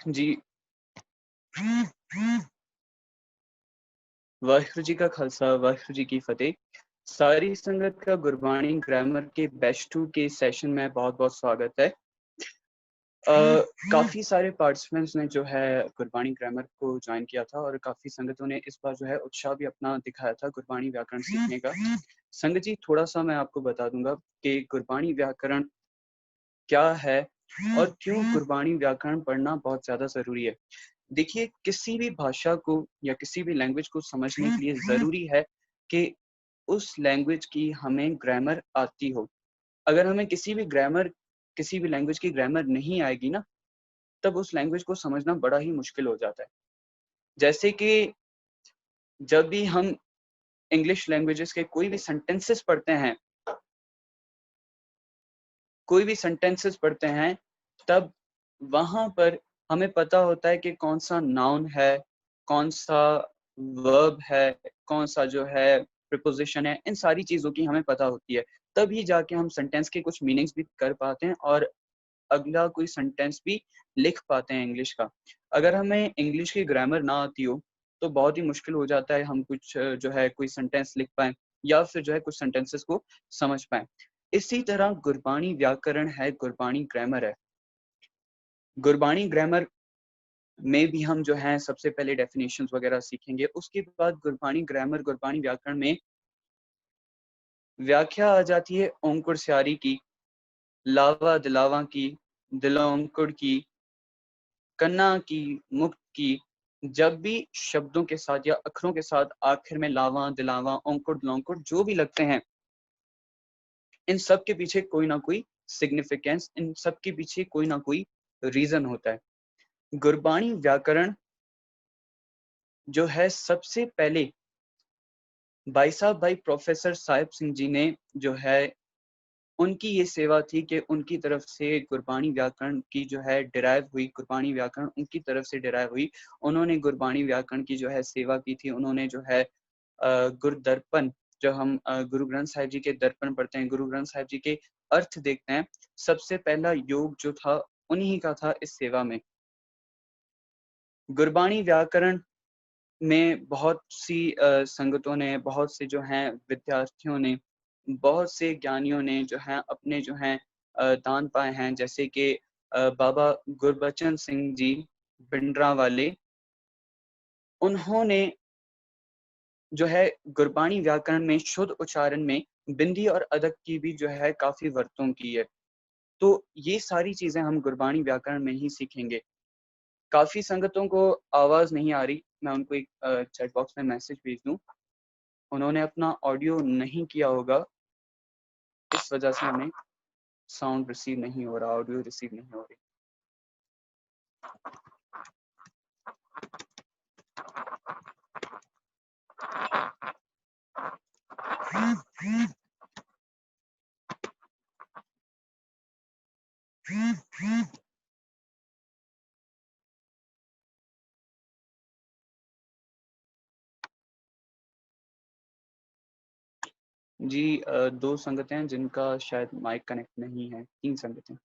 जी वाहिगुरु जी का खालसा वाहिगुरु जी की फतेह। सारी संगत का गुरबाणी ग्रामर के बेस्ट 2 के सेशन में बहुत बहुत स्वागत है। काफी सारे पार्टिसिपेंट्स ने जो है गुरबाणी ग्रामर को ज्वाइन किया था और काफी संगतों ने इस बार जो है उत्साह भी अपना दिखाया था गुरबाणी व्याकरण सीखने का। संगत जी थोड़ा सा मैं आपको बता दूंगा कि गुरबाणी व्याकरण क्या है और क्यों गुरबाणी व्याकरण पढ़ना बहुत ज्यादा जरूरी है। देखिए किसी भी भाषा को या किसी भी लैंग्वेज को समझने के लिए जरूरी है कि उस लैंग्वेज की हमें ग्रामर आती हो। अगर हमें किसी भी लैंग्वेज की ग्रामर नहीं आएगी ना, तब उस लैंग्वेज को समझना बड़ा ही मुश्किल हो जाता है। जैसे कि जब भी हम इंग्लिश लैंग्वेजेस के कोई भी सेंटेंसेस पढ़ते हैं तब वहां पर हमें पता होता है कि कौन सा नाउन है, कौन सा वर्ब है, कौन सा जो है प्रीपोजिशन है। इन सारी चीजों की हमें पता होती है, तभी जाके हम सेंटेंस के कुछ मीनिंग्स भी कर पाते हैं और अगला कोई सेंटेंस भी लिख पाते हैं इंग्लिश का। अगर हमें इंग्लिश की ग्रामर ना आती हो तो बहुत ही मुश्किल हो जाता है हम कुछ जो है कोई सेंटेंस लिख पाए या फिर जो है कुछ सेंटेंसेस को समझ पाए। इसी तरह गुरबाणी व्याकरण है, गुरबाणी ग्रामर है। गुरबाणी ग्रामर में भी हम जो है सबसे पहले डेफिनेशंस वगैरह सीखेंगे, उसके बाद गुरबाणी ग्रामर गुरबाणी व्याकरण में व्याख्या आ जाती है ओंकुर स्यारी की, लावा दिलावा की, दिलोंकुर की, कन्ना की, मुक्त की। जब भी शब्दों के साथ या अक्षरों के साथ आखिर में लावा दिलावा ओंकुर दिलोंकुर जो भी लगते हैं, इन सब के पीछे कोई ना कोई सिग्निफिकेंस, इन सब के पीछे कोई ना कोई रीजन होता है। गुरबाणी व्याकरण जो है सबसे पहले भाई प्रोफेसर साहिब सिंह जी ने जो है उनकी ये सेवा थी कि उनकी तरफ से गुरबाणी व्याकरण की जो है डिराइव हुई, गुरबाणी व्याकरण उनकी तरफ से डिराइव हुई। उन्होंने गुरबाणी व्याकरण की जो है सेवा की थी। उन्होंने जो है गुरु दर्पण, जो हम गुरु ग्रंथ साहिब जी के दर्पण पढ़ते हैं, गुरु ग्रंथ साहिब जी के अर्थ देखते हैं, सबसे पहला योग जो था उन्हीं का था इस सेवा में। गुरबाणी व्याकरण में बहुत सी संगतों ने, बहुत से जो हैं विद्यार्थियों ने, बहुत से ज्ञानियों ने जो हैं अपने जो हैं दान पाए हैं। जैसे कि बाबा गुरबचन सिंह जी भिंडरा वाले, उन्होंने जो है गुरबाणी व्याकरण में शुद्ध उच्चारण में बिंदी और अदक की भी जो है काफी वर्तों की है। तो ये सारी चीजें हम गुरबाणी व्याकरण में ही सीखेंगे। काफी संगतों को आवाज नहीं आ रही, मैं उनको एक चैट बॉक्स में मैसेज भेज दूं। उन्होंने अपना ऑडियो नहीं किया होगा, इस वजह से हमें साउंड रिसीव नहीं हो रहा, ऑडियो रिसीव नहीं हो रही। जी 2 संगतें हैं जिनका शायद माइक कनेक्ट नहीं है, 3 संगतें।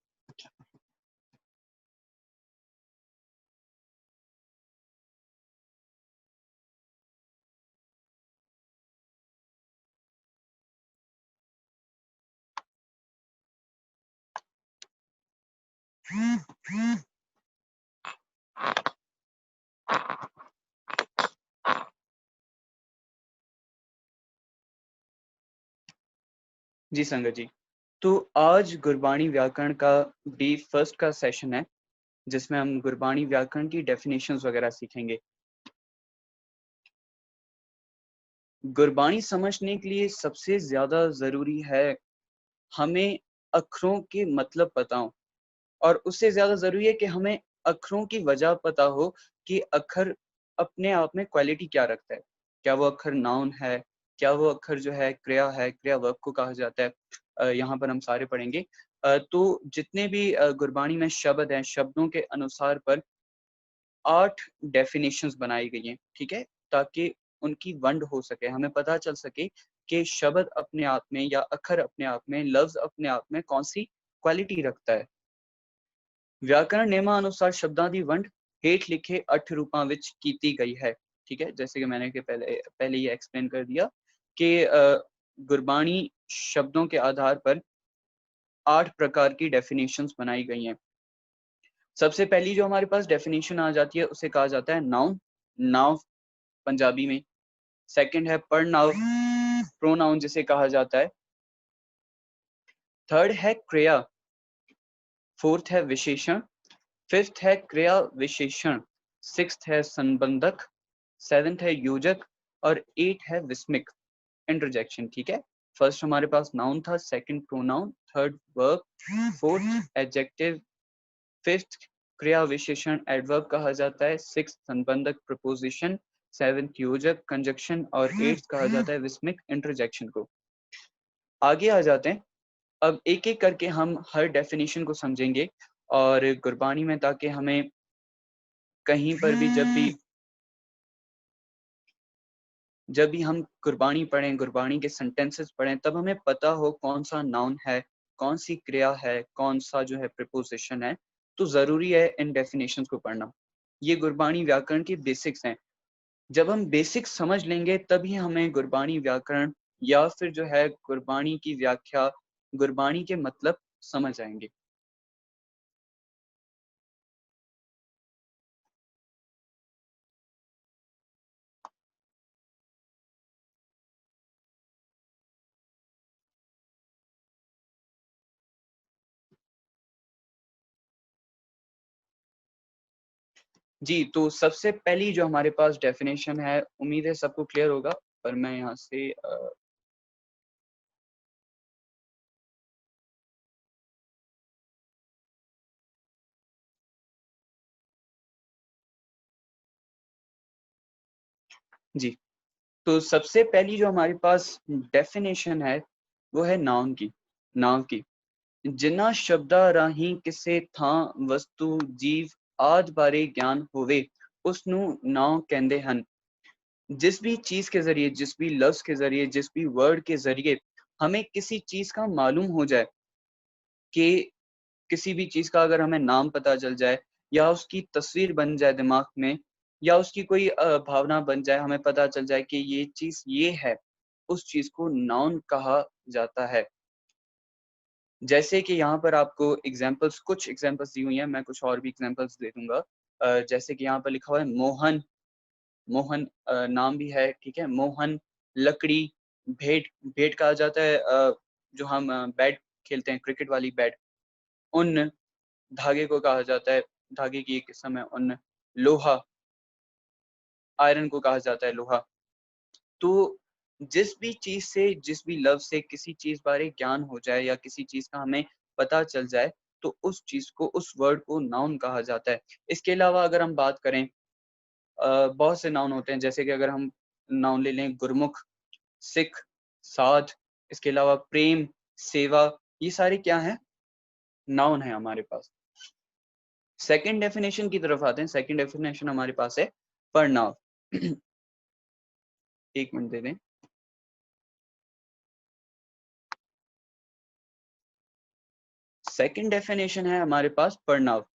जी संगत जी, तो आज गुरबाणी व्याकरण का डे फर्स्ट का सेशन है जिसमें हम गुरबाणी व्याकरण की डेफिनेशंस वगैरह सीखेंगे। गुरबाणी समझने के लिए सबसे ज्यादा जरूरी है हमें अक्षरों के मतलब पता हो, और उससे ज्यादा जरूरी है कि हमें अक्षरों की वजह पता हो कि अक्षर अपने आप में क्वालिटी क्या रखता है। क्या वो अक्षर नाउन है, क्या वो अक्षर जो है क्रिया है, क्रिया वर्ब को कहा जाता है। यहाँ पर हम सारे पढ़ेंगे। तो जितने भी गुरबाणी में शब्द हैं, शब्दों के अनुसार पर 8 डेफिनेशंस बनाई गई हैं, ठीक है, ताकि उनकी वंड हो सके, हमें पता चल सके कि शब्द अपने आप में या अखर अपने आप में, लफ्ज अपने आप में कौन सी क्वालिटी रखता है। व्याकरण नियमां अनुसार शब्दां दी वंड हेठ लिखे 8 रूपां विच कीती गई है। ठीक है, जैसे कि मैंने के पहले ये एक्सप्लेन कर दिया कि गुरबाणी शब्दों के आधार पर 8 प्रकार की डेफिनेशंस बनाई गई हैं। सबसे पहली जो हमारे पास डेफिनेशन आ जाती है उसे कहा जाता है नाउन, नाउन पंजाबी में। सेकंड है परनाउन, प्रोनाउन जिसे कहा जाता है। थर्ड है क्रिया, फोर्थ है विशेषण, फिफ्थ है क्रिया विशेषण, सिक्स्थ है संबंधक, सेवेंथ है योजक और 8 है विस्मिक, इंटरजेक्शन। ठीक है, फर्स्ट हमारे पास नाउन था, second pronoun, third verb, fourth adjective, fifth क्रिया विशेषण एडवर्ब कहा जाता है, सिक्स संबंधक प्रपोजिशन, सेवेंथ योजक कंजक्शन और एट्थ कहा जाता है विस्मिक, इंटरजेक्शन को। आगे आ जाते हैं, अब एक एक करके हम हर डेफिनेशन को समझेंगे और गुरबानी में, ताकि हमें कहीं पर भी जब भी हम गुरबानी पढ़ें, गुरबानी के सेंटेंसेस पढ़ें, तब हमें पता हो कौन सा नाउन है, कौन सी क्रिया है, कौन सा जो है प्रीपोजिशन है। तो जरूरी है इन डेफिनेशंस को पढ़ना। ये गुरबानी व्याकरण के बेसिक्स हैं। जब हम बेसिक्स समझ लेंगे तभी हमें गुरबानी व्याकरण या फिर जो है गुरबानी की व्याख्या, गुरबानी के मतलब समझ आएंगे। जी, तो सबसे पहली जो हमारे पास डेफिनेशन है, उम्मीद है सबको क्लियर होगा, पर मैं यहाँ से जी, तो सबसे पहली जो हमारे पास डेफिनेशन है वो है नाउन की। नाउन की, जिन्ना शब्दा राही किसे थां वस्तु जीव आदि बारे ज्ञान होवे उसनु नाउन कहते हैं। जिस भी चीज के जरिए, जिस भी लफ्ज के जरिए, जिस भी वर्ड के जरिए हमें किसी चीज का मालूम हो जाए, कि किसी भी चीज का अगर हमें नाम पता चल जाए या उसकी तस्वीर बन जाए दिमाग में, या उसकी कोई भावना बन जाए, हमें पता चल जाए कि ये चीज ये है, उस चीज को नाउन कहा जाता है। जैसे कि यहाँ पर आपको एग्जांपल्स, कुछ एग्जांपल्स दी हुई हैं, मैं कुछ और भी एग्जांपल्स दे दूंगा। जैसे कि यहाँ पर लिखा हुआ है मोहन, मोहन नाम भी है, ठीक है। मोहन, लकड़ी, भेंट, भेंट कहा जाता है जो हम बैट खेलते हैं, क्रिकेट वाली बैट। उन, धागे को कहा जाता है, धागे की एक किस्म है उन। लोहा, आयरन को कहा जाता है लोहा। तो जिस भी चीज से, जिस भी लफ्ज से किसी चीज बारे ज्ञान हो जाए या किसी चीज का हमें पता चल जाए, तो उस चीज को, उस वर्ड को नाउन कहा जाता है। इसके अलावा अगर हम बात करें, बहुत से नाउन होते हैं, जैसे कि अगर हम नाउन ले लें, गुरमुख, सिख, साध, इसके अलावा प्रेम, सेवा, ये सारे क्या हैं, नाउन है हमारे पास। सेकंड डेफिनेशन की तरफ आते हैं। सेकंड डेफिनेशन हमारे पास है पढ़नाव। एक मिनट दे दें। सेकंड डेफिनेशन है हमारे पास पढ़नाव।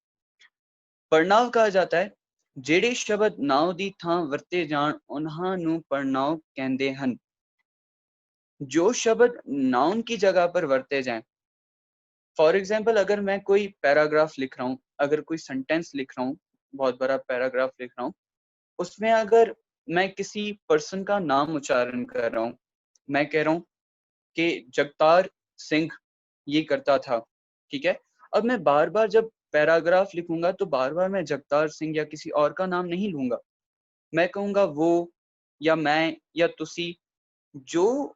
पढ़नाव कहा जाता है ਜਿਹੜੇ शब्द नाव दी थां वरते जान उन्हां नूं पढ़नाव कहंदे हन। जो शब्द नाउन की जगह पर वरते जाएं, फॉर एग्जाम्पल अगर मैं कोई पैराग्राफ लिख रहा हूँ, अगर कोई सेंटेंस लिख रहा हूँ, बहुत बड़ा पैराग्राफ लिख रहा हूँ, उसमें अगर मैं किसी पर्सन का नाम उच्चारण कर रहा हूँ, मैं कह रहा हूँ कि जगतार सिंह ये करता था, ठीक है। अब मैं बार बार जब पैराग्राफ लिखूंगा तो बार बार मैं जगतार सिंह या किसी और का नाम नहीं लूंगा, मैं कहूंगा वो या मैं या तुसी। जो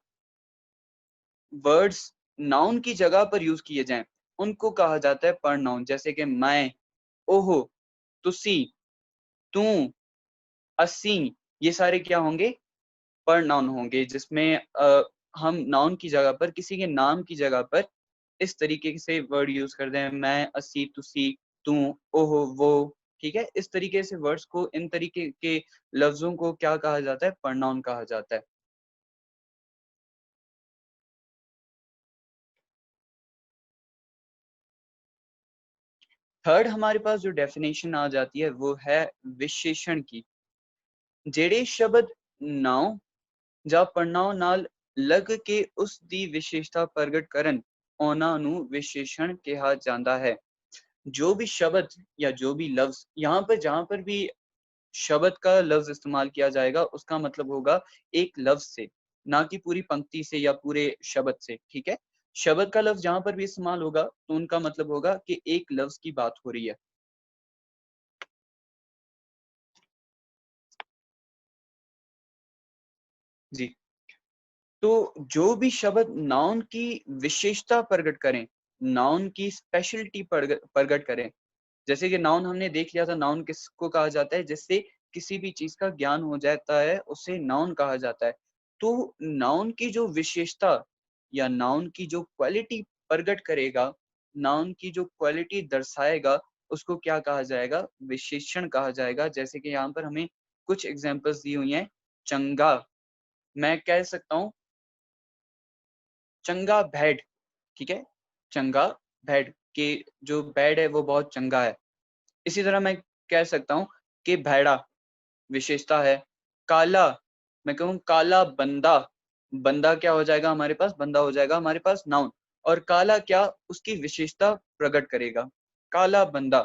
वर्ड्स नाउन की जगह पर यूज किए जाएं उनको कहा जाता है प्रोनाउन। जैसे कि मैं, ओहो, तुसी, तू, अस्सी, ये सारे क्या होंगे, प्रोनाउन होंगे, जिसमें हम नाउन की जगह पर, किसी के नाम की जगह पर इस तरीके से वर्ड यूज करते हैं, मैं, अस्सी, तुसी, तू, ओहो, वो। ठीक है, इस तरीके से वर्ड्स को, इन तरीके के लफ्जों को क्या कहा जाता है, प्रोनाउन कहा जाता है। थर्ड हमारे पास जो डेफिनेशन आ जाती है वो है विशेषण की। ਜਿਹੜੇ ਸ਼ਬਦ ਨਾਉ ਜਾਂ ਪੜਨਾਉ ਨਾਲ ਲੱਗ ਕੇ ਉਸ ਦੀ ਵਿਸ਼ੇਸ਼ਤਾ ਪ੍ਰਗਟ ਕਰਨ ਉਹਨਾਂ ਨੂੰ विशेषण कहा जाता है। जो भी शब्द या जो भी लफ्ज यहाँ पर जहां पर भी शब्द का लफ्ज इस्तेमाल किया जाएगा उसका मतलब होगा एक लफ्ज से, ना कि पूरी पंक्ति से या पूरे शब्द से। ठीक है, शब्द का लफ्ज जहां पर भी इस्तेमाल होगा तो उनका मतलब होगा कि एक लफ्ज की बात हो रही है। जी, तो जो भी शब्द नाउन की विशेषता प्रकट करें, नाउन की स्पेशलिटी प्रकट करें, जैसे कि नाउन हमने देख लिया था, नाउन किसको कहा जाता है, जिससे किसी भी चीज का ज्ञान हो जाता है उसे नाउन कहा जाता है। तो नाउन की जो विशेषता या नाउन की जो क्वालिटी प्रकट करेगा, नाउन की जो क्वालिटी दर्शाएगा, उसको क्या कहा जाएगा, विशेषण कहा जाएगा। जैसे कि यहाँ पर हमें कुछ एग्जांपल्स दी हुई हैं। चंगा, मैं कह सकता हूँ चंगा भेड़। ठीक है, चंगा भेड़ के जो बैड है वो बहुत चंगा है। इसी तरह मैं कह सकता हूँ कि भेड़ा विशेषता है। काला, मैं कहूँ काला बंदा, बंदा क्या हो जाएगा हमारे पास, बंदा हो जाएगा हमारे पास नाउन। और काला क्या उसकी विशेषता प्रकट करेगा, काला बंदा।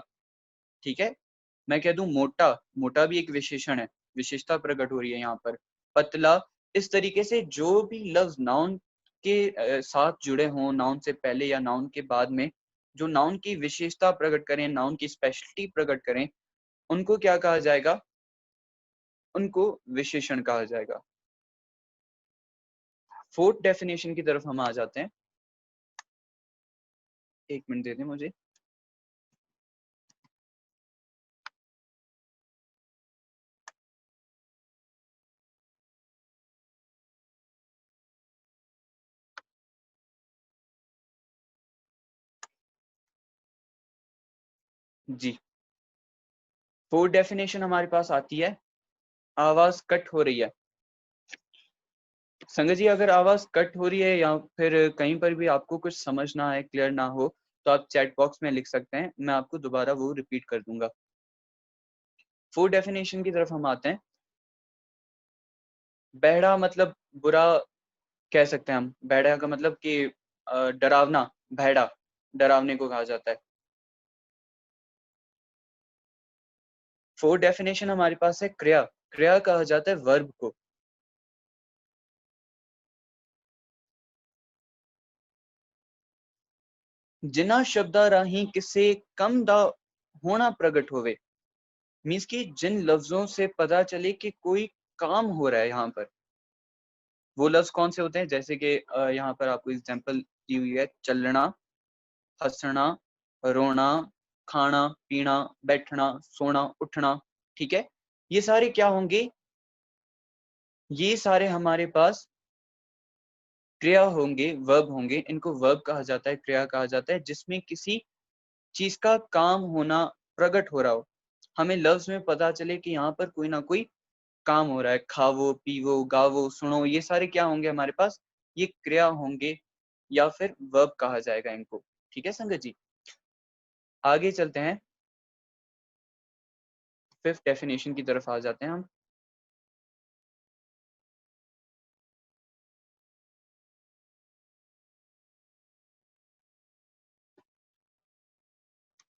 ठीक है, मैं कह दूं मोटा, मोटा भी एक विशेषण है, विशेषता प्रकट हो रही है यहाँ पर। पतला, इस तरीके से जो भी लफ्ज नाउन के साथ जुड़े हों, नाउन से पहले या नाउन के बाद में, जो नाउन की विशेषता प्रकट करें, नाउन की स्पेशलिटी प्रकट करें, उनको क्या कहा जाएगा, उनको विशेषण कहा जाएगा। फोर्थ डेफिनेशन की तरफ हम आ जाते हैं। एक मिनट दे दें मुझे। जी, फोर्थ डेफिनेशन हमारे पास आती है, आवाज कट हो रही है। संगत जी, अगर आवाज कट हो रही है या फिर कहीं पर भी आपको कुछ समझ ना आए, क्लियर ना हो, तो आप चैट बॉक्स में लिख सकते हैं, मैं आपको दोबारा वो रिपीट कर दूंगा। फोर्थ डेफिनेशन की तरफ हम आते हैं। बहरा मतलब बुरा कह सकते हैं हम। बहरा का मतलब कि डरावना, भैड़ा डरावने को कहा जाता है। फोर्थ डेफिनेशन हमारे पास है क्रिया, क्रिया कहा जाता है वर्ब को। जिना शब्दा राही किसे कम दा होना प्रकट होवे, मीन्स कि जिन लफ्जों से पता चले कि कोई काम हो रहा है यहाँ पर। वो लफ्ज कौन से होते हैं, जैसे कि यहाँ पर आपको एग्जांपल दी हुई है, चलना, हंसना, रोना, खाना पीना, बैठना, सोना, उठना। ठीक है, ये सारे क्या होंगे, ये सारे हमारे पास क्रिया होंगे, वर्ब होंगे। इनको वर्ब कहा जाता है, क्रिया कहा जाता है, जिसमें किसी चीज का काम होना प्रकट हो रहा हो। हमें लफ्ज में पता चले कि यहाँ पर कोई ना कोई काम हो रहा है, खावो पीवो गावो सुनो, ये सारे क्या होंगे हमारे पास, ये क्रिया होंगे या फिर वर्ब कहा जाएगा इनको। ठीक है संगत जी, आगे चलते हैं, फिफ्थ डेफिनेशन की तरफ आ जाते हैं हम।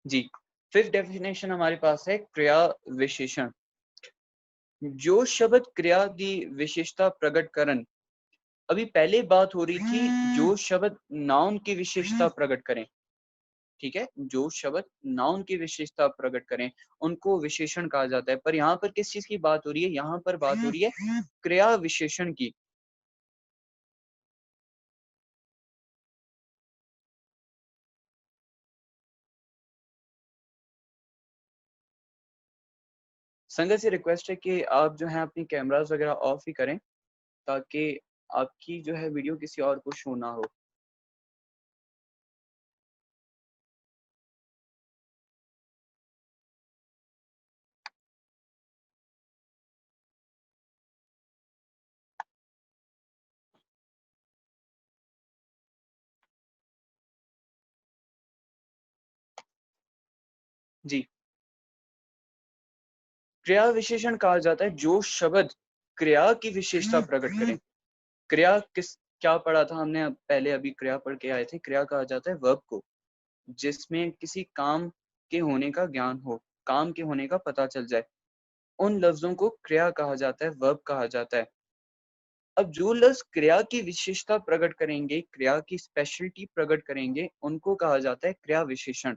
जी, फिफ्थ डेफिनेशन हमारे पास है क्रिया विशेषण। जो शब्द क्रिया की विशेषता प्रकट करन, अभी पहले बात हो रही थी जो शब्द नाउन की विशेषता प्रकट करें। ठीक है, जो शब्द नाउन की विशेषता प्रकट करें उनको विशेषण कहा जाता है। पर यहाँ पर किस चीज की बात हो रही है, यहाँ पर बात हो रही है क्रिया विशेषण की। संगत से रिक्वेस्ट है कि आप जो है अपनी कैमरास वगैरह ऑफ ही करें, ताकि आपकी जो है वीडियो किसी और को शो ना हो। जी, क्रिया विशेषण कहा जाता है जो शब्द क्रिया की विशेषता प्रकट करें। क्रिया किस क्या पढ़ा था हमने पहले, अभी क्रिया पढ़ के आए थे। क्रिया कहा जाता है वर्ब को, जिसमें किसी काम के होने का ज्ञान हो, काम के होने का पता चल जाए, उन लफ्जों को क्रिया कहा जाता है, वर्ब कहा जाता है। अब जो लफ्ज क्रिया की विशेषता प्रकट करेंगे, क्रिया की स्पेशलिटी प्रकट करेंगे, उनको कहा जाता है क्रिया विशेषण।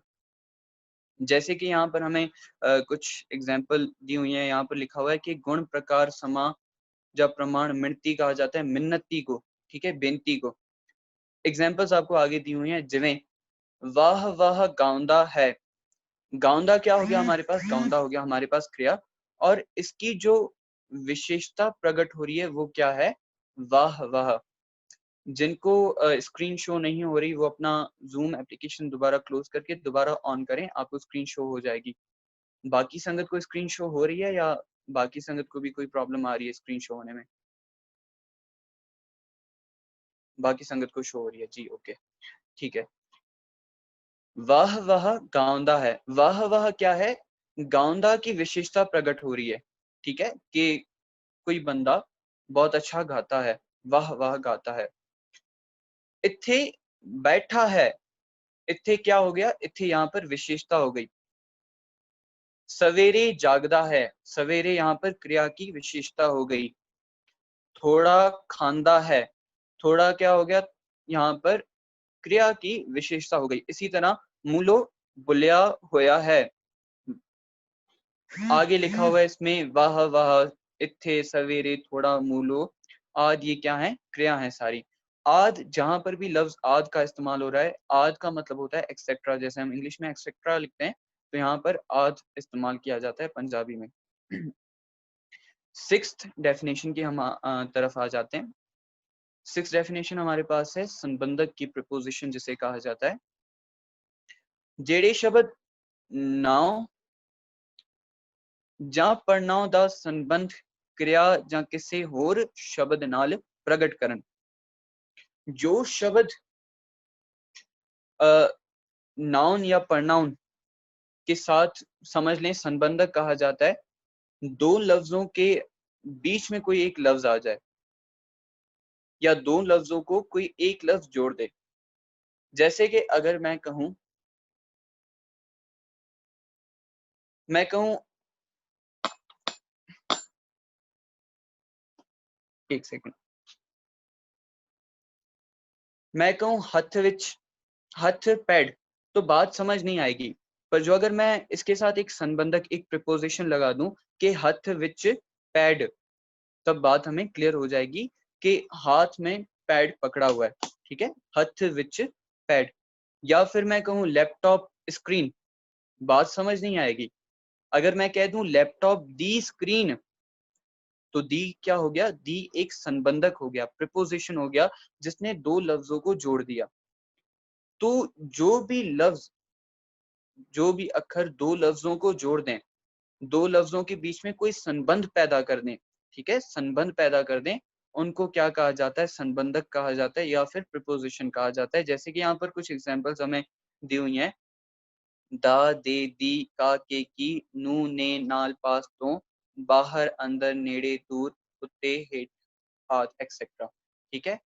जैसे कि यहाँ पर हमें कुछ एग्जाम्पल दी हुई है। यहाँ पर लिखा हुआ है कि गुण प्रकार समा जब प्रमाण मिणती कहा जाता है मिन्नती को, ठीक है, बेनती को। एग्जाम्पल्स आपको आगे दी हुई है, जिवें वाह वाह गाउंदा है। गाउंदा क्या हो गया हमारे पास? गाउंदा हो गया हमारे पास क्रिया, और इसकी जो विशेषता प्रकट हो रही है वो क्या है? वाह वाह। जिनको स्क्रीन शो नहीं हो रही, वो अपना जूम एप्लीकेशन दोबारा क्लोज करके दोबारा ऑन करें, आपको स्क्रीन शो हो जाएगी। बाकी संगत को स्क्रीन शो हो रही है या बाकी संगत को भी कोई प्रॉब्लम आ रही है स्क्रीन शो होने में? बाकी संगत को शो हो रही है जी, ओके, ठीक है। वाह वाह गाउंदा है। वाह वाह क्या है? गाउंदा की विशेषता प्रकट हो रही है, ठीक है, कि कोई बंदा बहुत अच्छा गाता है, वाह वाह गाता है। इत्थे बैठा है, इत्थे क्या हो गया? इत्थे यहाँ पर विशेषता हो गई। सवेरे जागदा है, सवेरे यहाँ पर क्रिया की विशेषता हो गई। थोड़ा खांदा है, थोड़ा क्या हो गया? यहाँ पर क्रिया की विशेषता हो गई। इसी तरह मूलो बुलिया होया है, आगे लिखा हुआ है इसमें वाह वाह, इत्थे, सवेरे, थोड़ा, मूलो, आद, ये क्या है? क्रिया है सारी। आद, जहां पर भी लफ्ज आद का इस्तेमाल हो रहा है, आद का मतलब होता है एक्सेट्रा। जैसे हम इंग्लिश में एक्सेट्रा लिखते हैं, तो यहाँ पर आद इस्तेमाल किया जाता है पंजाबी में। सिक्स्थ डेफिनेशन की हम तरफ आ जाते हैं। सिक्स्थ डेफिनेशन हमारे पास है संबंधक की प्रिपोजिशन, जिसे कहा जाता है ਜਿਹੜੇ शब्द नाउं ਜਾਂ ਪੜਨਾਉ ਦਾ ਸੰਬੰਧ क्रिया ਜਾਂ ਕਿਸੇ ਹੋਰ शब्द नाल प्रगट करन। जो शब्द नाउन या प्रनाउन के साथ समझ लें संबंधक कहा जाता है। दो लफ्जों के बीच में कोई एक लफ्ज आ जाए या दो लफ्जों को कोई एक लफ्ज जोड़ दे। जैसे कि अगर मैं कहूं एक सेकंड, मैं कहूं हथ विच, हथ पैड, तो बात समझ नहीं आएगी। पर जो अगर मैं इसके साथ एक संबंधक, एक प्रिपोजिशन लगा दूं कि हथ विच पैड, तब बात हमें क्लियर हो जाएगी कि हाथ में पैड पकड़ा हुआ है, ठीक है, हथ विच पैड। या फिर मैं कहूं लैपटॉप स्क्रीन, बात समझ नहीं आएगी। अगर मैं कह दूं लैपटॉप दी स्क्रीन, तो दी क्या हो गया? दी एक संबंधक हो गया, प्रिपोजिशन हो गया, जिसने दो लफ्जों को जोड़ दिया। तो जो भी लफ्ज, जो भी अक्षर दो लफ्जों को जोड़ दें, दो लफ्जों के बीच में कोई संबंध पैदा कर दें, ठीक है, संबंध पैदा कर दें, उनको क्या कहा जाता है? संबंधक कहा जाता है या फिर प्रिपोजिशन कहा जाता है। जैसे कि यहाँ पर कुछ एग्जांपल्स हमें दी हुई हैं, दा, दे, दी, का, के, की, नू, ने, नाल, पास, तो, बाहर, अंदर, नेड़े, दूर, कुत्ते, हेठ, हाथ, एक्सेट्रा, ठीक है।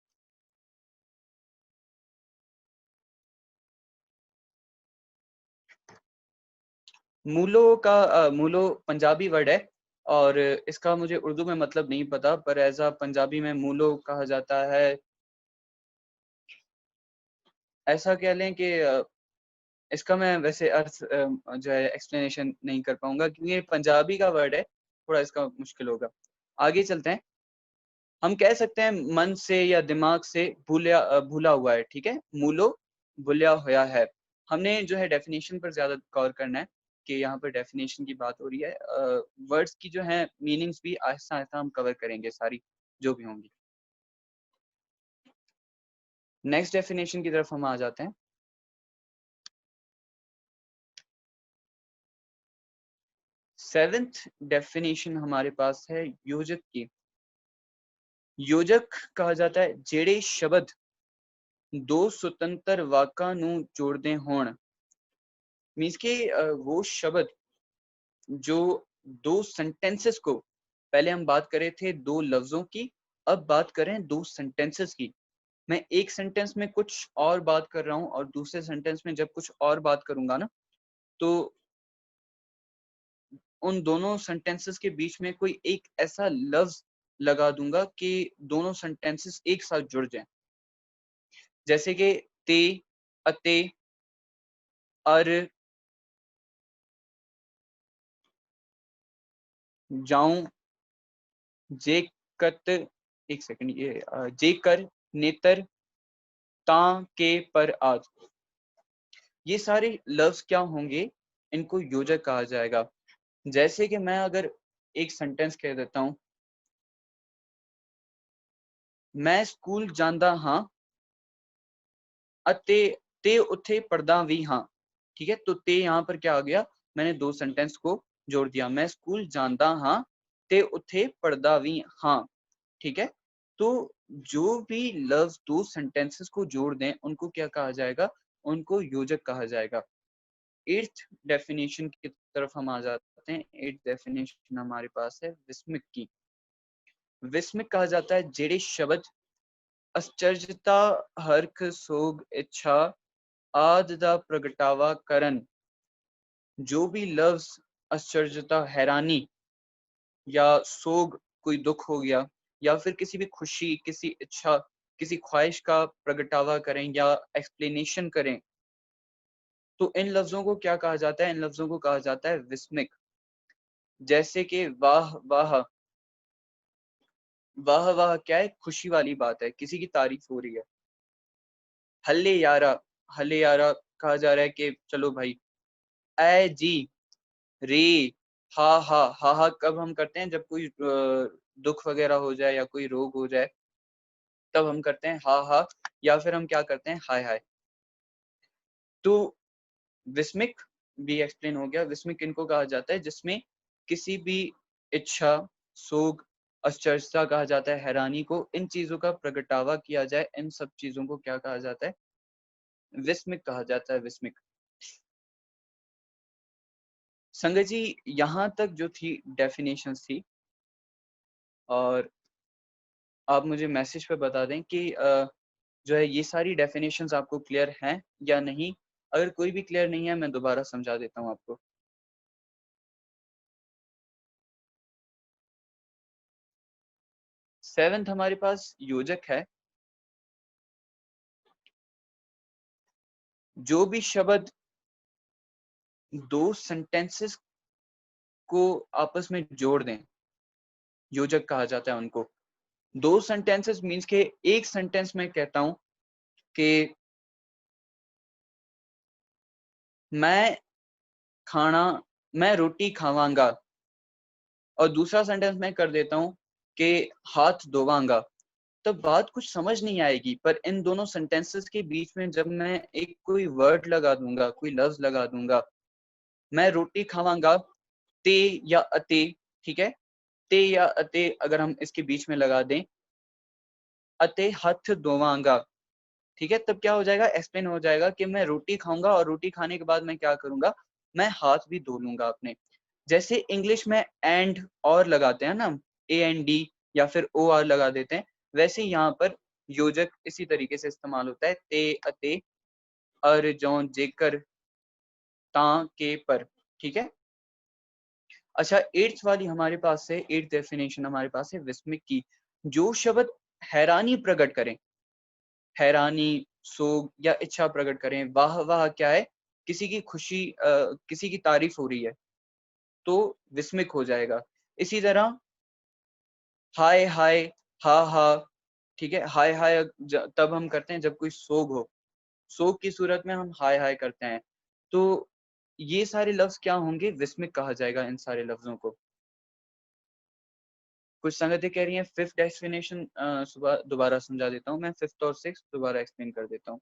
मूलो का मूलो पंजाबी वर्ड है, और इसका मुझे उर्दू में मतलब नहीं पता, पर एज अ पंजाबी में मूलो कहा जाता है। ऐसा कह लें कि इसका मैं वैसे अर्थ जो है एक्सप्लेनेशन नहीं कर पाऊंगा, क्योंकि ये पंजाबी का वर्ड है, थोड़ा इसका मुश्किल होगा। आगे चलते हैं। हम कह सकते हैं मन से या दिमाग से भूला हुआ है, ठीक है, मूलो भूलिया होया है। हमने जो है डेफिनेशन पर ज्यादा गौर करना है कि यहाँ पर डेफिनेशन की बात हो रही है। वर्ड्स की जो है मीनिंग्स भी आहिस्ता आहिस्ता हम कवर करेंगे, सारी जो भी होंगी। नेक्स्ट डेफिनेशन की तरफ हम आ जाते हैं। सेवेंथ डेफिनेशन हमारे पास है योजक की। योजक कहा जाता है ਜਿਹੜੇ शब्द दो सुतंत्र वाਕਾਂ ਨੂੰ जोड़ते होण। मीन्स के वो शब्द जो दो सेंटेंसेस को, पहले हम बात करे थे दो लफ्जों की, अब बात करें दो सेंटेंसेस की। मैं एक सेंटेंस में कुछ और बात कर रहा हूँ और दूसरे सेंटेंस में जब कुछ और बात करूंगा ना, तो उन दोनों सेंटेंसेस के बीच में कोई एक ऐसा लफ्ज लगा दूंगा कि दोनों सेंटेंसेस एक साथ जुड़ जाएं। जैसे कि ते, अते, अर, जाऊं, जेकत, एक सेकंड, ये जेकर, नेतर, ता, के, पर, आज, ये सारे लफ्ज क्या होंगे, इनको योजक कहा जाएगा। जैसे कि मैं अगर एक सेंटेंस कह देता हूं, मैं स्कूल जांदा हाँ अते ते उथे पढ़दा भी हाँ। ठीक है, तो ते यहाँ पर क्या आ गया, मैंने दो सेंटेंस को जोड़ दिया, मैं स्कूल जांदा हाँ ते उथे पढ़दा भी हाँ। ठीक है, तो जो भी लफ्ज दो सेंटेंसेस को जोड़ दें उनको क्या कहा जाएगा, उनको योजक कहा जाएगा। एट्थ डेफिनेशन की तरफ हम आ जाते हैं। एट्थ डेफिनेशन हमारे पास है विस्मिक की। विस्मिक कहा जाता है जेड़े शब्द आश्चर्यता, हर्ख, सोग, इच्छा आदि दा प्रगटावा करन। जो भी लफ्ज आश्चर्यता, हैरानी या सोग, कोई दुख हो गया, या फिर किसी भी खुशी, किसी इच्छा, किसी ख्वाहिश का प्रगटावा करें या एक्सप्लेनेशन करें, तो इन लफ्जों को क्या कहा जाता है, इन लफ्जों को कहा जाता है विस्मिक। जैसे कि वाह वाह, वाह वाह क्या है, खुशी वाली बात है, किसी की तारीफ हो रही है। हल्ले यारा, हल्ले यारा कहा जा रहा है कि चलो भाई। ऐ जी, रे, हा हा, हा हा कब हम करते हैं, जब कोई दुख वगैरह हो जाए या कोई रोग हो जाए, तब हम करते हैं हा हा, या फिर हम क्या करते हैं, हाय हाय। तो विस्मिक भी एक्सप्लेन हो गया। विस्मिक इनको कहा जाता है जिसमें किसी भी इच्छा, सोग, आश्चर्यता कहा जाता है, हैरानी को, इन चीजों का प्रगटावा किया जाए, इन सब चीजों को क्या कहा जाता है, विस्मिक कहा जाता है, विस्मिक। संगत जी, यहाँ तक जो थी डेफिनेशंस थी, और आप मुझे मैसेज पे बता दें कि जो है ये सारी डेफिनेशंस आपको क्लियर हैं या नहीं। अगर कोई भी क्लियर नहीं है, मैं दोबारा समझा देता हूँ आपको। सेवेंथ हमारे पास योजक है। जो भी शब्द दो सेंटेंसेस को आपस में जोड़ दें, योजक कहा जाता है उनको। दो सेंटेंसेस मीन्स के एक सेंटेंस में कहता हूं कि मैं खाना, मैं रोटी खावांगा, और दूसरा सेंटेंस में कर देता हूं कि हाथ धोवांगा, तब बात कुछ समझ नहीं आएगी। पर इन दोनों सेंटेंसेस के बीच में जब मैं एक कोई वर्ड लगा दूंगा, कोई लफ्ज लगा दूंगा, मैं रोटी खावांगा, ते या अते, ठीक है, ते या अते अगर हम इसके बीच में लगा दें, अते हथ धोवांगा, ठीक है, तब क्या हो जाएगा, एक्सप्लेन हो जाएगा कि मैं रोटी खाऊंगा और रोटी खाने के बाद मैं क्या करूंगा, मैं हाथ भी धो लूंगा अपने। जैसे इंग्लिश में एंड और लगाते हैं ना, AND, या फिर OR लगा देते हैं, वैसे यहाँ पर योजक इसी तरीके से इस्तेमाल होता है, ते, अते, अर, जौं, जेकर, ता, के, पर। ठीक है। अच्छा, एट्थ वाली हमारे पास है, एट्थ डेफिनेशन हमारे पास है विस्मिक की। जो शब्द हैरानी प्रकट करें, हैरानी, सोग या इच्छा प्रकट करें। वाह वाह क्या है, किसी की खुशी, किसी की तारीफ हो रही है, तो विस्मिक हो जाएगा। इसी तरह हाय हाय, हा हा, ठीक है, हाय हाय तब हम करते हैं जब कोई सोग हो, सोग की सूरत में हम हाय हाय करते हैं। तो ये सारे लफ्ज क्या होंगे, विस्मिक कहा जाएगा इन सारे लफ्जों को। कुछ संगतें कह रही हैं फिफ्थ डेफिनेशन सुबह दोबारा समझा देता हूँ मैं, फिफ्थ और सिक्स दोबारा एक्सप्लेन कर देता हूँ।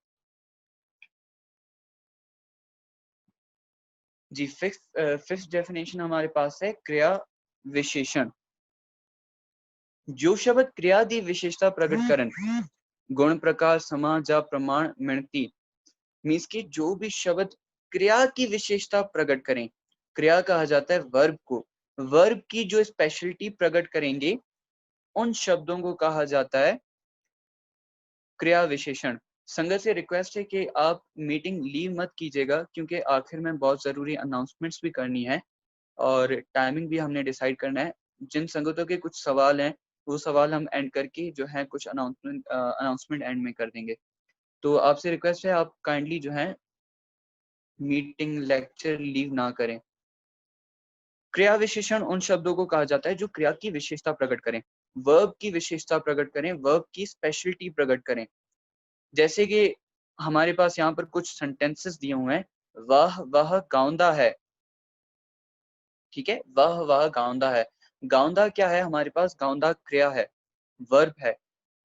जी, फिफ्थ डेफिनेशन हमारे पास है क्रिया विशेषण। जो शब्द क्रिया दी विशेषता प्रकट करन, गुण, प्रकार, समाज या प्रमाण मिणती। मीन्स की जो भी शब्द क्रिया की विशेषता प्रकट करें। क्रिया कहा जाता है वर्ब को। वर्ब की जो स्पेशलिटी प्रकट करेंगे उन शब्दों को कहा जाता है क्रिया विशेषण। संगत से रिक्वेस्ट है कि आप मीटिंग लीव मत कीजिएगा, क्योंकि आखिर में बहुत जरूरी अनाउंसमेंट्स भी करनी है और टाइमिंग भी हमने डिसाइड करना है। जिन संगतों के कुछ सवाल हैं वो सवाल हम एंड करके जो है कुछ अनाउंसमेंट एंड में कर देंगे। तो आपसे रिक्वेस्ट है आप काइंडली जो है मीटिंग लेक्चर लीव ना करें। क्रिया विशेषण उन शब्दों को कहा जाता है जो क्रिया की विशेषता प्रकट करें, वर्ब की विशेषता प्रकट करें, वर्ब की स्पेशलिटी प्रकट करें। जैसे कि हमारे पास यहाँ पर कुछ सेंटेंसेस दिए हुए हैं। वह गाउंदा है, ठीक है, वह गाउंदा है। गाउंदा क्या है हमारे पास? गाउंदा क्रिया है, वर्ब है।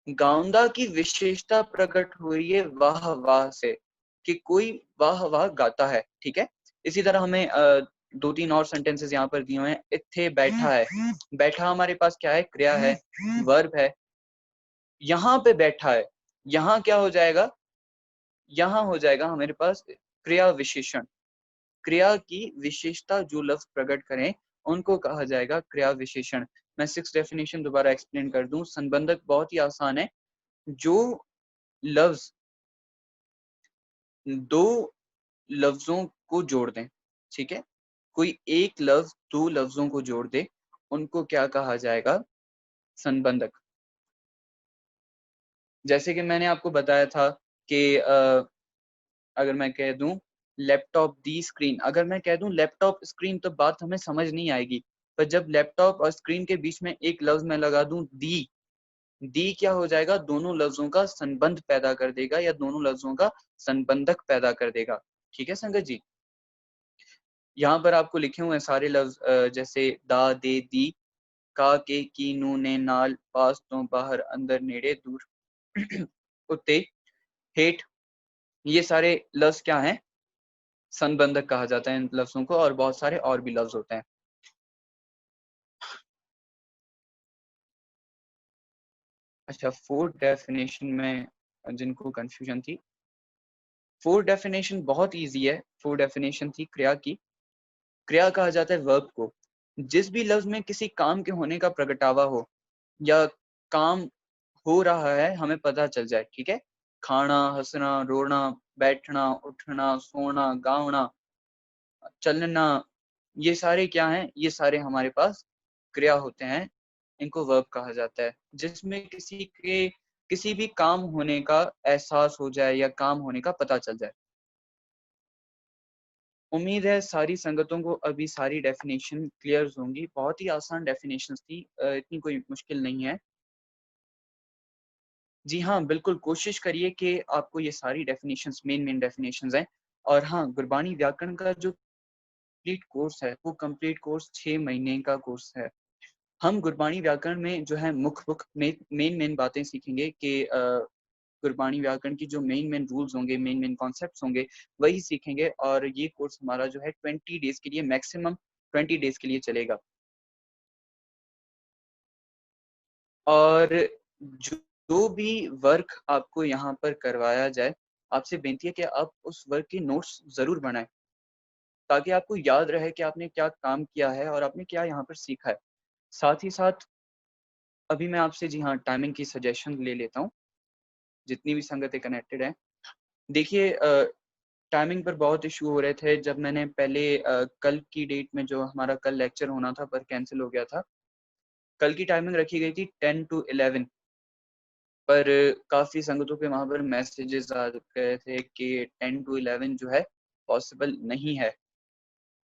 गाउंदा की विशेषता प्रकट हो रही है वाह से, कि कोई वाह गाता है, ठीक है। इसी तरह हमें दो तीन और सेंटेंसेस यहाँ पर दिए हुए हैं। इत्थे बैठा है, बैठा हमारे पास क्या है? क्रिया है, वर्ब है। यहाँ पे बैठा है, यहाँ क्या हो जाएगा? यहाँ हो जाएगा हमारे पास क्रिया विशेषण। क्रिया की विशेषता जो लफ्ज प्रकट करें उनको कहा जाएगा क्रिया विशेषण। मैं 6 डेफिनेशन दोबारा एक्सप्लेन कर दूं। संबंधक बहुत ही आसान है। जो लफ्ज दो लफ्जों को जोड़ दें, ठीक है, कोई एक लफ्ज दो लफ्जों को जोड़ दे, उनको क्या कहा जाएगा? संबंधक। जैसे कि मैंने आपको बताया था कि अगर मैं कह दूं लैपटॉप दी स्क्रीन, अगर मैं कह दूं लैपटॉप स्क्रीन तो बात हमें समझ नहीं आएगी। पर जब लैपटॉप और स्क्रीन के बीच में एक लफ्ज मैं लगा दूं दी, दी क्या हो जाएगा? दोनों लफ्जों का संबंध पैदा कर देगा या दोनों लफ्जों का संबंधक पैदा कर देगा, ठीक है संगत जी। यहाँ पर आपको लिखे हुए हैं सारे लफ्ज, जैसे दा दे दी, का के की नू ने नाल, पास तो बाहर अंदर नेड़े दूर उत्ते हेठ। ये सारे लफ्ज क्या हैं? संबंधक कहा जाता है इन लफ्जों को, और बहुत सारे और भी लफ्ज होते हैं। अच्छा, फोर्थ डेफिनेशन में जिनको कंफ्यूजन थी, फोर्थ डेफिनेशन बहुत इजी है। फोर्थ डेफिनेशन थी क्रिया की। क्रिया कहा जाता है वर्ब को जिस भी लफ्ज में किसी काम के होने का प्रगटावा हो या काम हो रहा है हमें पता चल जाए, ठीक है। खाना, हंसना, रोना, बैठना, उठना, सोना, गावना, चलना, ये सारे क्या हैं? ये सारे हमारे पास क्रिया होते हैं। इनको वर्ब कहा जाता है जिसमें किसी भी काम होने का एहसास हो जाए या काम होने का पता चल जाए। उम्मीद है सारी संगतों को अभी सारी डेफिनेशन क्लियर होंगी। बहुत ही आसान डेफिनेशंस थी, इतनी कोई मुश्किल नहीं है। जी हाँ, बिल्कुल कोशिश करिए कि आपको ये सारी डेफिनेशंस मेन डेफिनेशंस हैं। और हाँ, गुरबानी व्याकरण का जो कंप्लीट कोर्स है वो कंप्लीट कोर्स 6 महीने का कोर्स है। हम गुरबानी व्याकरण में जो है मुख्य मेन बातें सीखेंगे कि गुरबानी व्याकरण की जो मेन रूल्स होंगे, मेन कॉन्सेप्ट्स होंगे, वही सीखेंगे। और ये कोर्स हमारा जो है 20 डेज के लिए, मैक्सिमम 20 डेज के लिए चलेगा। और जो भी वर्क आपको यहाँ पर करवाया जाए, आपसे बेनती है कि आप उस वर्क के नोट्स जरूर बनाएं, ताकि आपको याद रहे कि आपने क्या काम किया है और आपने क्या यहाँ पर सीखा है। साथ ही साथ अभी मैं आपसे जी हाँ टाइमिंग की सजेशन ले लेता हूँ, जितनी भी संगतें कनेक्टेड हैं। देखिए, टाइमिंग पर बहुत इशू हो रहे थे। जब मैंने पहले कल की डेट में जो हमारा कल लेक्चर होना था पर कैंसिल हो गया था। कल की टाइमिंग रखी गई थी 10 to 11, पर काफ़ी संगतों के वहाँ पर मैसेजेस आ गए थे कि 10 to 11 जो है पॉसिबल नहीं है।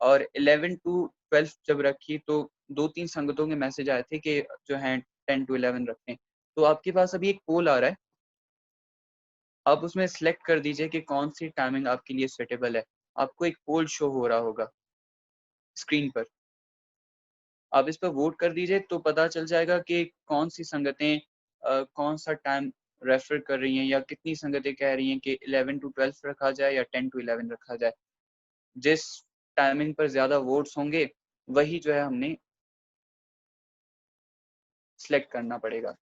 और 11 to 12 जब रखी तो दो तीन संगतों के मैसेज आए थे कि जो है 10 to 11 रखें। तो आपके पास अभी एक पोल आ रहा है, आप उसमें सिलेक्ट कर दीजिए कि कौन सी टाइमिंग आपके लिए सुटेबल है। आपको एक पोल शो हो रहा होगा स्क्रीन पर, आप इस पर वोट कर दीजिए तो पता चल जाएगा कि कौन सी संगतें कौन सा टाइम रेफर कर रही हैं, या कितनी संगतें कह रही हैं कि 11 to 12 रखा जाए या 10 to 11 रखा जाए। जिस टाइमिंग पर ज्यादा वोट्स होंगे वही जो है हमने सिलेक्ट करना पड़ेगा।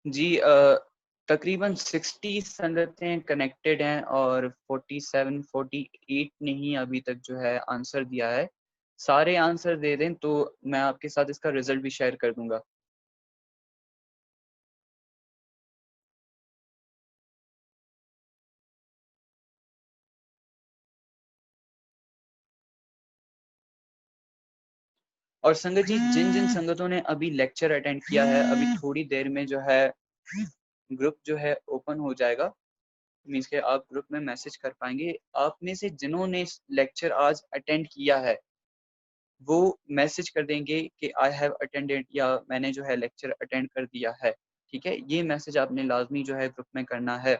जी तकरीबन 60 संगतें कनेक्टेड हैं और 48 ने ही अभी तक जो है आंसर दिया है। सारे आंसर दे दें तो मैं आपके साथ इसका रिजल्ट भी शेयर कर दूंगा। और संगत जी, जिन जिन संगतों ने अभी लेक्चर अटेंड किया है, अभी थोड़ी देर में जो है ग्रुप जो है ओपन हो जाएगा। मीन्स के आप ग्रुप में मैसेज कर पाएंगे। आप में से जिन्होंने लेक्चर आज अटेंड किया है वो मैसेज कर देंगे कि आई हैव अटेंडेड, या मैंने जो है लेक्चर अटेंड कर दिया है। ठीक है, ये मैसेज आपने लाजमी जो है ग्रुप में करना है।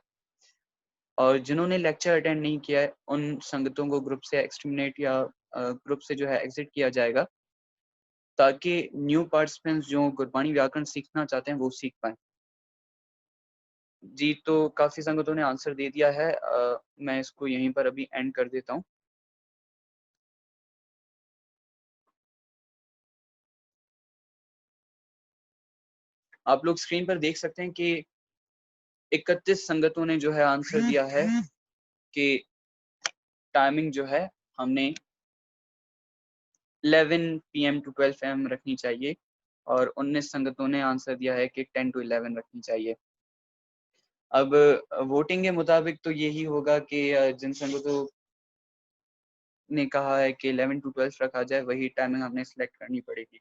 और जिन्होंने लेक्चर अटेंड नहीं किया है उन संगतों को ग्रुप से एक्सटर्मिनेट या ग्रुप से जो है एग्जिट किया जाएगा, ताकि न्यू पार्टिसिपेंट्स जो गुरबानी व्याकरण सीखना चाहते हैं वो सीख पाए। जी, तो काफी संगतों ने आंसर दे दिया है। मैं इसको यहीं पर अभी एंड कर देता हूँ। आप लोग स्क्रीन पर देख सकते हैं कि 31 संगतों ने जो है आंसर दिया है कि टाइमिंग जो है हमने 11 PM टू 12 AM रखनी चाहिए, और 19 संगतों ने आंसर दिया है कि 10 to 11 रखनी चाहिए। अब वोटिंग के मुताबिक तो यही होगा कि जिन संगतों ने कहा है कि 11 to 12 रखा जाए वही टाइमिंग हमने सिलेक्ट करनी पड़ेगी।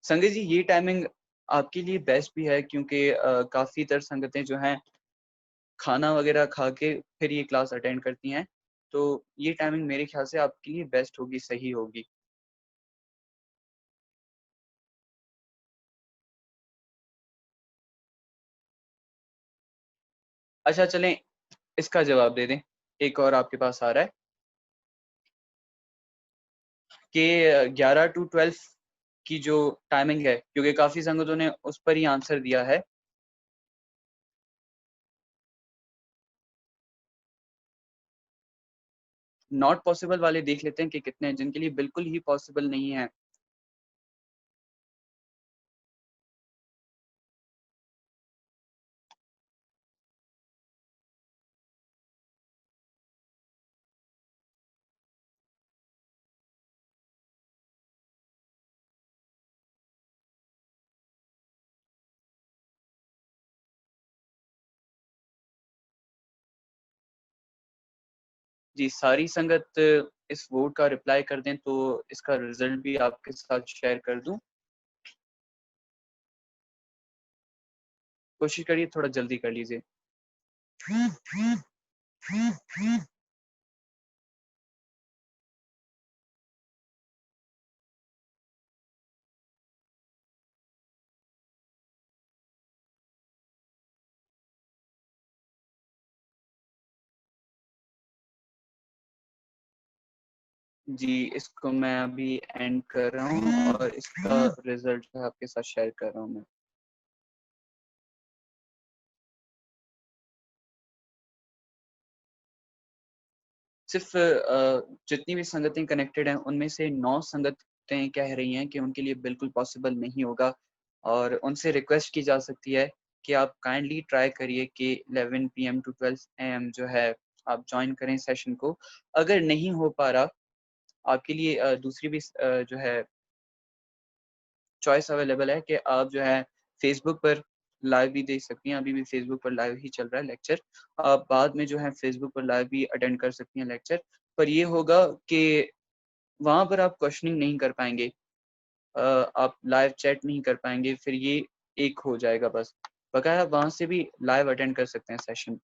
संगत जी, ये टाइमिंग आपके लिए बेस्ट भी है क्योंकि काफ़ी तर संगतें जो हैं खाना वगैरह खा के फिर ये क्लास अटेंड करती हैं, तो ये टाइमिंग मेरे ख्याल से आपके लिए बेस्ट होगी, सही होगी। अच्छा चलें, इसका जवाब दे दें। एक और आपके पास आ रहा है कि 11 to 12 की जो टाइमिंग है, क्योंकि काफ़ी संगतों ने उस पर ही आंसर दिया है। नॉट पॉसिबल वाले देख लेते हैं कि कितने हैं जिनके लिए बिल्कुल ही पॉसिबल नहीं है। जी, सारी संगत इस वोट का रिप्लाई कर दें तो इसका रिजल्ट भी आपके साथ शेयर कर दूं। कोशिश करिए, थोड़ा जल्दी कर लीजिए। जी, इसको मैं अभी एंड कर रहा हूँ और इसका रिजल्ट जो है आपके साथ शेयर कर रहा हूँ मैं। सिर्फ जितनी भी संगतें कनेक्टेड हैं उनमें से 9 संगतें कह रही हैं कि उनके लिए बिल्कुल पॉसिबल नहीं होगा, और उनसे रिक्वेस्ट की जा सकती है कि आप काइंडली ट्राई करिए कि 11 PM टू 12 AM जो है आप ज्वाइन करें सेशन को। अगर नहीं हो पा रहा, आपके लिए दूसरी भी जो है चॉइस अवेलेबल है कि आप जो है फेसबुक पर लाइव भी देख सकती हैं। अभी भी फेसबुक पर लाइव ही चल रहा है लेक्चर। आप बाद में जो है फेसबुक पर लाइव भी अटेंड कर सकती हैं लेक्चर। पर ये होगा कि वहाँ पर आप क्वेश्चनिंग नहीं कर पाएंगे, आप लाइव चैट नहीं कर पाएंगे, फिर ये एक हो जाएगा बस। बकाया वहाँ से भी लाइव अटेंड कर सकते हैं सेशन।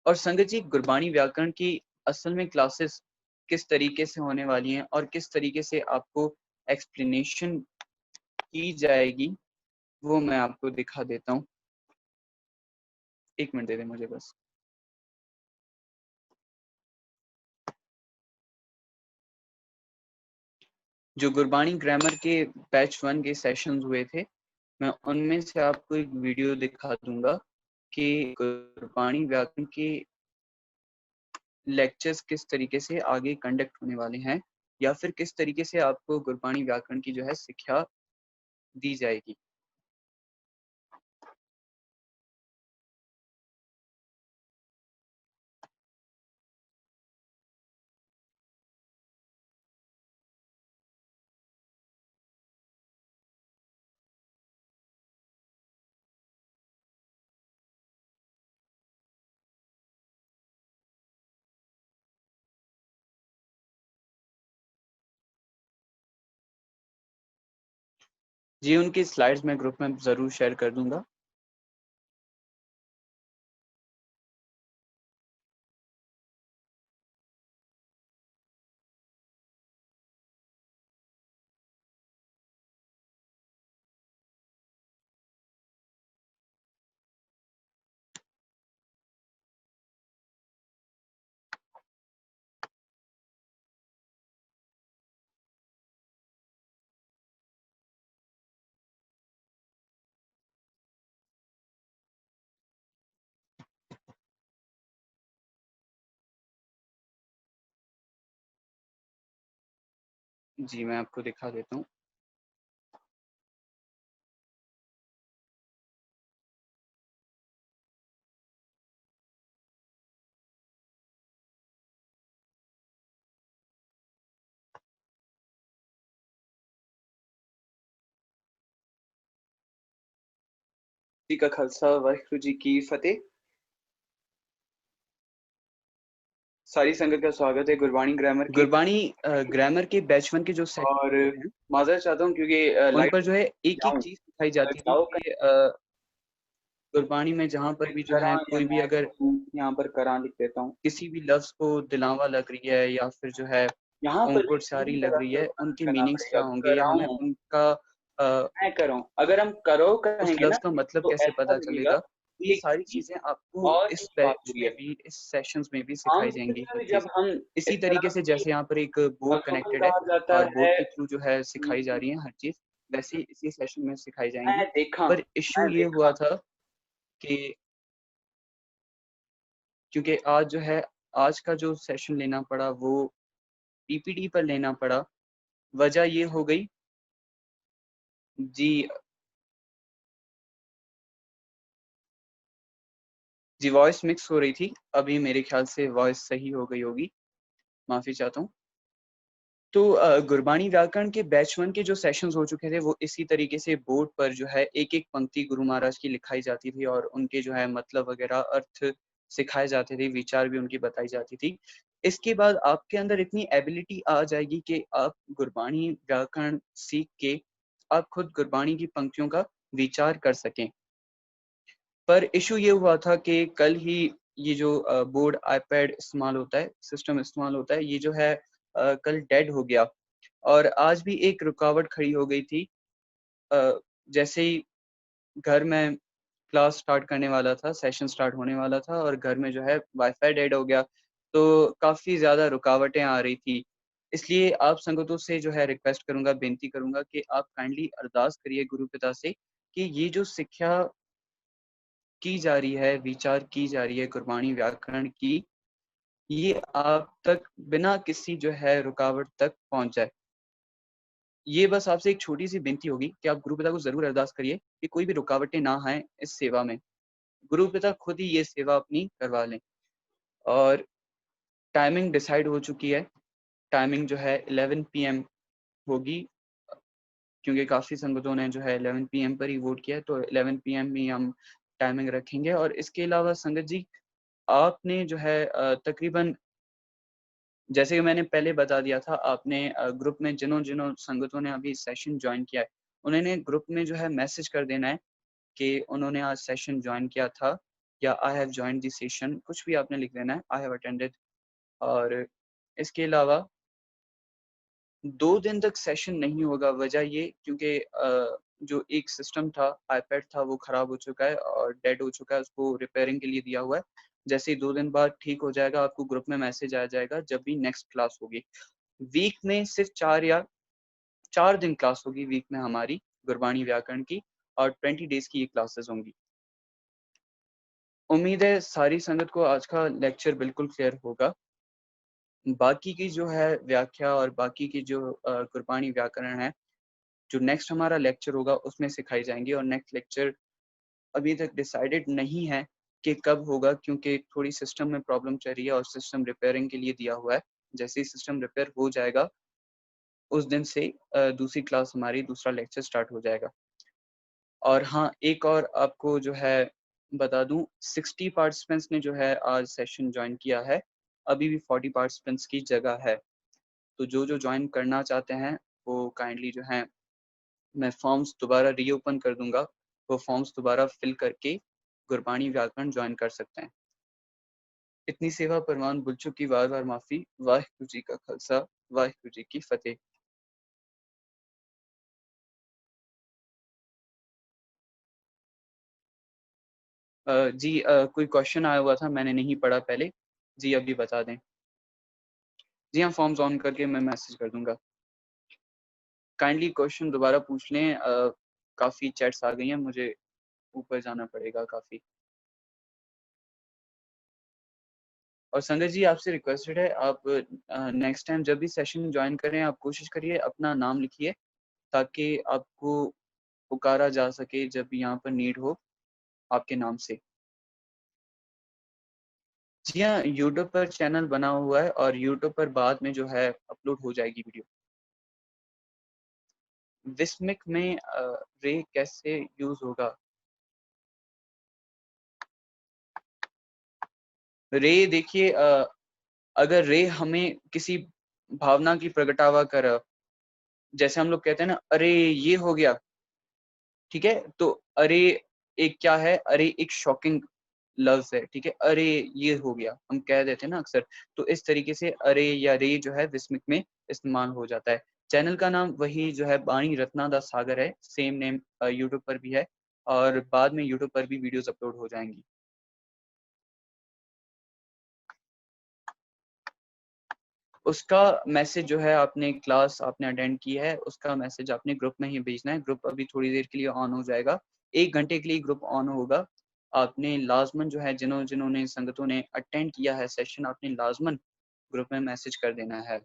और संगत जी, गुरबानी व्याकरण की असल में क्लासेस किस तरीके से होने वाली हैं और किस तरीके से आपको एक्सप्लेनेशन की जाएगी, वो मैं आपको दिखा देता हूँ। एक मिनट दे दें मुझे बस। जो गुरबानी ग्रामर के बैच 1 के सेशंस हुए थे, मैं उनमें से आपको एक वीडियो दिखा दूंगा कि गुरबानी व्याकरण के लेक्चर्स किस तरीके से आगे कंडक्ट होने वाले हैं। या फिर किस तरीके से आपको गुरबाणी व्याकरण की जो है शिक्षा दी जाएगी? जी, उनकी स्लाइड्स मैं ग्रुप में ज़रूर शेयर कर दूँगा। जी, मैं आपको दिखा देता हूँ। जी का खालसा, वाहिगुरू जी की फतेह। सारी संगत का स्वागत है गुरबाणी ग्रामर की। गुरबाणी ग्रामर के बैच 1 के जो और सेशन हैं, माजरत चाहता हूँ क्योंकि उन पर लाइट जो है एक-एक जाऊँ चीज़ सिखाई जाती थी जाओ कि गुरबाणी में जहाँ पर भी जो है करा या कोई भी मैं अगर यहाँ पर करा लिख देता हूँ। किसी भी लफ्ज़ को दिलावा लग रही है या फिर जो है यहाँ पर औंकड़ सारी पूरी लग तरह रही से है, उतना उनके करना मीनिंग्स पड़ेगा। क्या होंगे या हमें कराऊँ, उनका अ, मैं कराऊँ। अगर हम करो उस कहेंगे ना लफ्ज़ का मतलब तो कैसे ऐसा पता लगेगा चलेगा? कि ये ये सारी किसी चीज़ें आपको और इस की बात हो बैच रही में है। भी, इस सेशंस में भी आम सिखाई तौर जाएँगी पर हर जब चीज़। हम इसी इस तरीके तरह से की जैसे यहाँ पर एक बोर्ड लफ्ज़ों को कनेक्टेड है कहा जाता और बोर्ड है के थ्रू जो है सिखाई जा रही है हर चीज़, वैसे ही इसी सेशन में सिखाई जाएँगी। पर इश्यू मैं ये हुआ देखा। था कि क्योंकि आज जो है, आज का जो सेशन लेना पड़ा वो पीपीटी पर लेना पड़ा। वजह ये हो गई जी जी, वॉइस मिक्स हो रही थी। अभी मेरे ख़्याल से वॉइस सही हो गई होगी, माफ़ी चाहता हूँ। तो गुरबाणी व्याकरण के बैच 1 के जो सेशंस हो चुके थे, वो इसी तरीके से बोर्ड पर जो है एक-एक पंक्ति गुरु महाराज की लिखाई जाती थी और उनके जो है मतलब वग़ैरह अर्थ सिखाए जाते थे, विचार भी उनकी बताई जाती थी। इसके बाद आपके अंदर इतनी एबिलिटी आ जाएगी कि आप गुरबाणी व्याकरण सीख के आप खुद गुरबाणी की पंक्तियों का विचार कर सकें। पर इश्यू ये हुआ था कि कल ही ये जो बोर्ड, आईपैड इस्तेमाल होता है, सिस्टम इस्तेमाल होता है, ये जो है कल डेड हो गया और आज भी एक रुकावट खड़ी हो गई थी। अ, जैसे ही घर में क्लास स्टार्ट करने वाला था, सेशन स्टार्ट होने वाला था और घर में जो है वाईफ़ाई डेड हो गया, तो काफ़ी ज़्यादा रुकावटें आ रही थी। इसलिए आप संगतों से जो है रिक्वेस्ट करूँगा, बेनती करूँगा कि आप काइंडली अरदास करिए गुरु पिता से कि ये जो शिक्षा की जा रही है, विचार की जा रही है गुरबाणी व्याकरण की, ये आप तक बिना किसी जो है रुकावट तक पहुँच जाए। ये बस आपसे एक छोटी-सी विनती होगी कि आप गुरु पिता को ज़रूर अरदास करिए कि कोई भी रुकावटें ना आएँ इस सेवा में। गुरु पिता खुद ही ये सेवा अपनी करवा लें और टाइमिंग डिसाइड हो चुकी है। टाइमिंग जो है 11 पीएम होगी क्योंकि काफ़ी संगतों ने जो है 11 पीएम पर ही वोट किया है, तो 11 पीएम में हम टाइमिंग रखेंगे और इसके अलावा संगत जी, आपने जो है तकरीबन जैसे कि मैंने पहले बता दिया था, आपने ग्रुप में जिन्हों-जिन्हों संगतों ने अभी सेशन जॉइन किया है, उन्होंने ग्रुप में जो है मैसेज कर देना है कि उन्होंने आज सेशन जॉइन किया था या I have joined the session, कुछ भी आपने लिख देना है, आई हैव अटेंडेड। और इसके अलावा 2 दिन तक सेशन नहीं होगा, वजह ये क्योंकि जो एक सिस्टम था, आईपैड था, वो खराब हो चुका है और डेड हो चुका है, उसको रिपेयरिंग के लिए दिया हुआ है। जैसे ही 2 दिन बाद ठीक हो जाएगा, आपको ग्रुप में मैसेज आ जाएगा जब भी नेक्स्ट क्लास होगी। वीक में सिर्फ 4 या 4 दिन क्लास होगी वीक में हमारी गुरबाणी व्याकरण की और 20 डेज़ की ये क्लासेस होंगी। उम्मीद है सारी संगत को आज का लेक्चर बिल्कुल क्लियर होगा। बाकी की जो है व्याख्या और बाकी की जो गुरबानी व्याकरण है, जो नेक्स्ट हमारा लेक्चर होगा उसमें सिखाई जाएंगी। और नेक्स्ट लेक्चर अभी तक डिसाइडेड नहीं है कि कब होगा, क्योंकि थोड़ी सिस्टम में प्रॉब्लम चल रही है और सिस्टम रिपेयरिंग के लिए दिया हुआ है। जैसे ही सिस्टम रिपेयर हो जाएगा उस दिन से दूसरी क्लास हमारी, दूसरा लेक्चर स्टार्ट हो जाएगा। और हाँ, एक और आपको जो है बता दूं, 60 पार्टिसिपेंट्स ने जो है आज सेशन ज्वाइन किया है। अभी भी 40 पार्टिसिपेंट्स की जगह है, तो जो जो ज्वाइन करना चाहते हैं वो काइंडली जो है, मैं फॉर्म्स दोबारा रीओपन कर दूंगा, वो फॉर्म्स दोबारा फिल करके गुरबानी व्याकरण ज्वाइन कर सकते हैं। इतनी सेवा परवान भूल चुकी वार वार माफी, वाहिगुरु जी का खालसा, वाहिगुरु जी की फतेह। जी कोई क्वेश्चन आया हुआ था, मैंने नहीं पढ़ा पहले। जी अभी बता दें। जी हाँ, फॉर्म्स ऑन करके मैं मैसेज कर दूंगा। काइंडली क्वेश्चन दोबारा पूछ लें। काफ़ी चैट्स आ गई हैं, मुझे ऊपर जाना पड़ेगा काफ़ी। और संगत जी आपसे रिक्वेस्टेड है, आप नेक्स्ट टाइम जब भी सेशन ज्वाइन करें आप कोशिश करिए अपना नाम लिखिए, ताकि आपको पुकारा जा सके जब यहाँ पर नीड हो आपके नाम से। जी हाँ, यूट्यूब पर चैनल बना हुआ है और यूट्यूब पर बाद में जो है अपलोड हो जाएगी वीडियो। विस्मिक में रे कैसे यूज होगा? रे देखिए, अगर रे हमें किसी भावना की प्रगटावा कर, जैसे हम लोग कहते हैं ना, अरे ये हो गया, ठीक है, तो अरे एक क्या है, अरे एक शॉकिंग लफ्ज है, ठीक है, अरे ये हो गया हम कह देते हैं ना अक्सर। तो इस तरीके से अरे या रे जो है विस्मिक में इस्तेमाल हो जाता है। चैनल का नाम वही जो है बाणी रत्ना दा सागर है, सेम नेम यूट्यूब पर भी है, और बाद में यूट्यूब पर भी वीडियोस अपलोड हो जाएंगी। उसका मैसेज जो है, आपने क्लास आपने अटेंड की है, उसका मैसेज आपने ग्रुप में ही भेजना है। ग्रुप अभी थोड़ी देर के लिए ऑन हो जाएगा, 1 घंटे के लिए ग्रुप ऑन होगा। आपने लाजमन जो है, जिन्होंने संगतों ने अटेंड किया है सेशन, आपने लाजमन ग्रुप में मैसेज कर देना है।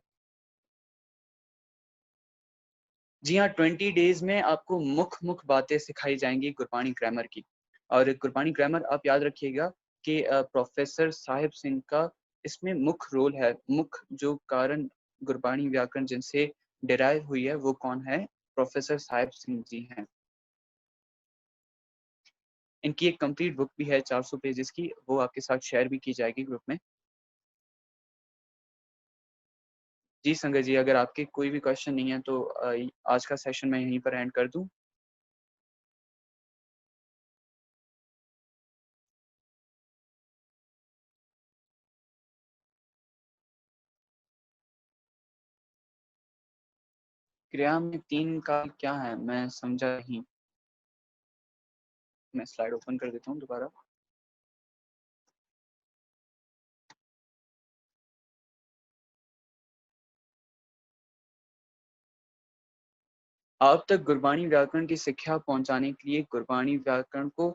जी हाँ, 20 डेज में आपको मुख्य बातें सिखाई जाएंगी गुरबानी ग्रामर की। और गुरबानी ग्रामर आप याद रखिएगा कि प्रोफेसर साहिब सिंह का इसमें मुख्य रोल है। मुख्य जो कारण गुरबानी व्याकरण जिनसे डिराइव हुई है वो कौन है? प्रोफेसर साहिब सिंह जी हैं। इनकी एक कंप्लीट बुक भी है 400 पेजेस की, वो आपके साथ शेयर भी की जाएगी ग्रुप में। जी संगत जी, अगर आपके कोई भी क्वेश्चन नहीं है तो आज का सेशन मैं यहीं पर एंड कर दूं। क्रिया में 3 काल क्या है, मैं समझा नहीं। मैं स्लाइड ओपन कर देता हूँ दोबारा। आप तक गुरबानी व्याकरण की शिक्षा पहुंचाने के लिए गुरबानी व्याकरण को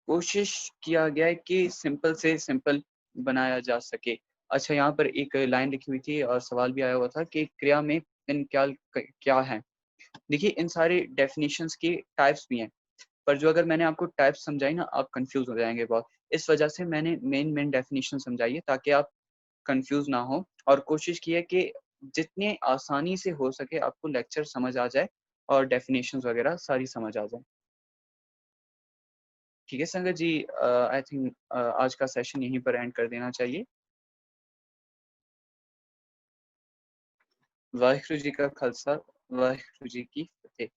कोशिश किया गया है कि सिंपल से सिंपल बनाया जा सके। अच्छा, यहाँ पर एक लाइन लिखी हुई थी और सवाल भी आया हुआ था कि क्रिया में इन क्या है। देखिए, इन सारे डेफिनेशंस की टाइप्स भी हैं, पर जो अगर मैंने आपको टाइप्स समझाई ना, आप कंफ्यूज हो जाएंगे बहुत। इस वजह से मैंने मेन डेफिनेशन समझाई है, ताकि आप कंफ्यूज ना हो। और कोशिश की है कि जितने आसानी से हो सके आपको लेक्चर समझ आ जाए और डेफिनेशंस वगैरह सारी समझ आ जाए। ठीक है संगत जी, आई थिंक आज का सेशन यहीं पर एंड कर देना चाहिए। वाहिगुरु जी का खालसा, वाहिगुरु जी की फतेह।